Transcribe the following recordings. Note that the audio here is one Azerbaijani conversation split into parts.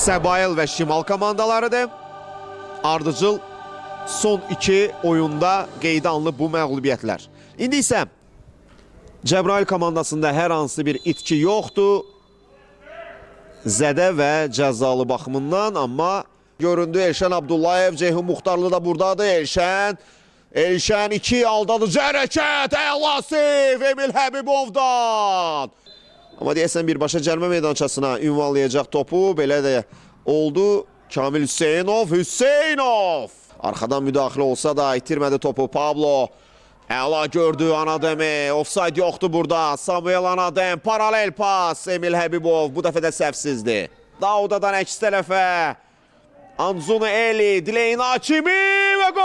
Səbail və Şimal komandalarıdır. Ardıcıl son iki oyunda qeydə alınıb bu məğlubiyyətlər. İndi isə Cəbrayıl komandasında hər hansı bir itki yoxdur. Zədə və cəzalı baxımından, amma göründü Elşən Abdullayev, Ceyhun Muxtarlı da buradadır. Elşən 2 aldadıcı hərəkət, əla seyv Emil Həbibovdan. Amma deyəsən birbaşa cəlmə meydançasına ünvanlayacaq topu, belə də oldu. Kamil Hüseynov. Arxadan müdaxilə olsa da itirmədi topu Pablo. Əla gördü Anademi, ofsayd yoxdur burada. Samuel Anadem, paralel pas. Emil Həbibov bu dəfə də səhvsizdir. Daudadan əks tərəfə. Anzunu Eli, Dileyin Hakimi və gol!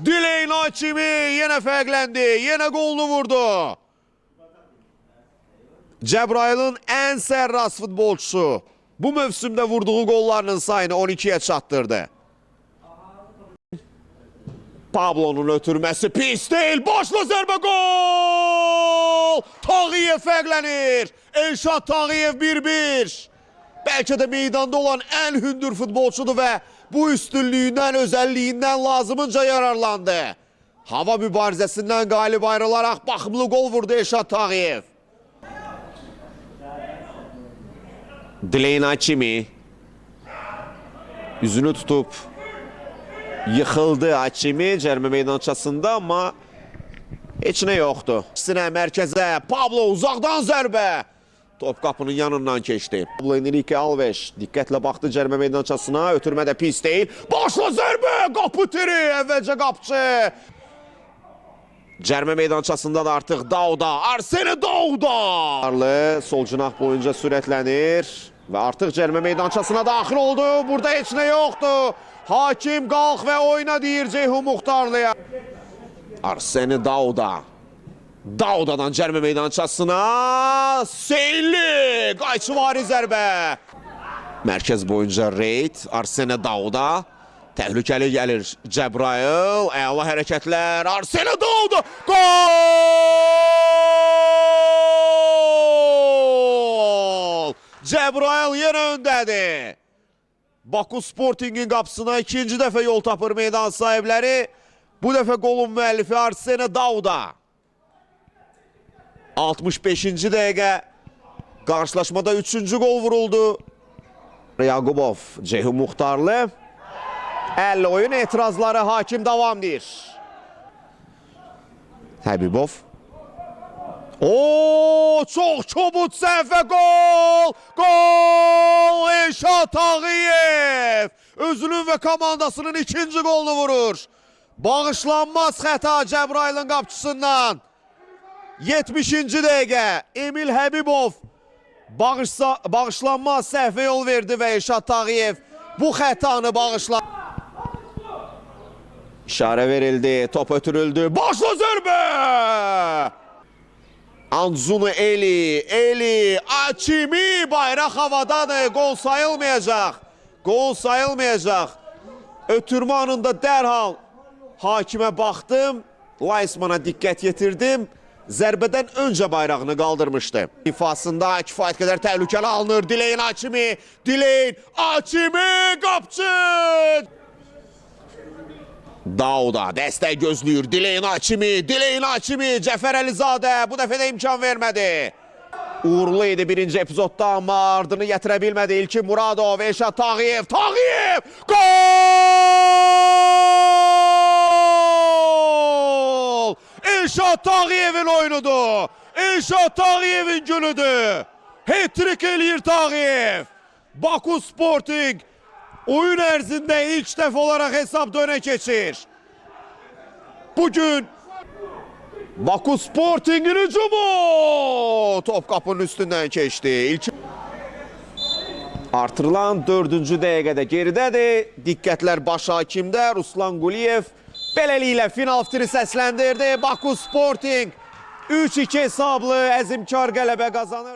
Dileyin Hakimi yenə fərqləndi, yenə qolunu vurdu. Cəbrayılın ən sərras futbolçusu bu mövsümdə vurduğu qollarının sayını 12'ye çatdırdı. Pablo'nun ötürməsi pis deyil. Başla zərbə gol! Tağıyev fərqlənir. Elşad Tağıyev 1-1. Bəlkə də meydanda olan ən hündür futbolçudur və bu üstünlüyündən, özəlliyindən lazımınca yararlandı. Hava mübarizəsindən qalib ayrılaraq baxımlı gol vurdu Elşad Tağıyev. Dileyin Hakimi üzünü tutub yıxıldı Hakimi cərmə meydançasında, amma heç nə yoxdur. İkisinə mərkəzə Pablo uzaqdan zərbə. Top qapının yanından keçdi. Pablo Enrique Alves diqqətlə baxdı cərmə meydançasına. Ötürmə də pis deyil. Başla zərbə. Qapı tiri. Əvvəlcə qapçı. Cərmə meydançasında da artıq Dauda. Arsene Dauda. Sol cinah boyunca sürətlənir. Və artıq cərmə meydançasına daxil oldu. Burada heç nə yoxdur. Hakim qalx və oyna deyir Ceyhun Muxtarlıya. Arsene Dauda. Daudadan cərmə meydançasına Seyli. Qayçıvari zərbə. Mərkəz boyunca Reyd. Arsene Dauda. Təhlükəli gəlir Cəbrayıl. Əla hərəkətlər. Arsene Dauda. Gol! Cəbrayıl yenə öndədir. Baku Sporting'in qapısına ikinci dəfə yol tapır meydan sahibləri. Bu dəfə qolun müəllifi Arsene Dauda. 65-ci dəqiqə qarşılaşmada 3-cü qol vuruldu. Yaqubov, Ceyhun Muxtarlı. 50 oyun etirazları hakim davam deyir. Həbibov. Çox çobud səhv və gol! Gol! Elşad Tağıyev özünün və komandasının ikinci qolunu vurur. Bağışlanmaz xəta Cəbrayılın qapçısından. 70-ci dəqiqə Emil Həbibov bağışlanmaz səhvə yol verdi və Elşad Tağıyev bu xətanı bağışladı. İşarə verildi, top ötürüldü. Başla zərbə! Anzunu Eli, Hakimi, bayraq havadadır, gol sayılmayacaq. Gol sayılmayacaq. Ötürmə anında dərhal hakimə baxdım, Laismana diqqət yetirdim. Zərbədən öncə bayrağını qaldırmışdı. İfasında kifayət qədər təhlükəli alınır. Dileyin Hakimi, qapçı! Dauda dəstək gözləyir. Dileyin Hakimi, Cəfər Əlizadə bu dəfə də imkan vermədi. Uğurlu idi birinci epizodda, amma ardını gətirə bilmədi. İlkin Muradov, Elşad Tağıyev, gol! Elşad Tağıyevin oyunudur. Elşad Tağıyevin günüdür. Hat-trick eləyir Tağıyev. Baku Sporting oyun ərzində ilk dəfə olaraq hesabda önə keçir. Bugün Baku Sporting'in hücumu. Top qapının üstündən keçdi. Artırılan 4-cü dəqiqədə geridədir. Diqqətlər baş hakimdə. Ruslan Quliyev beləliklə final fitiri səsləndirdi. Baku Sporting 3-2 hesablı əzimkar qələbə qazanır.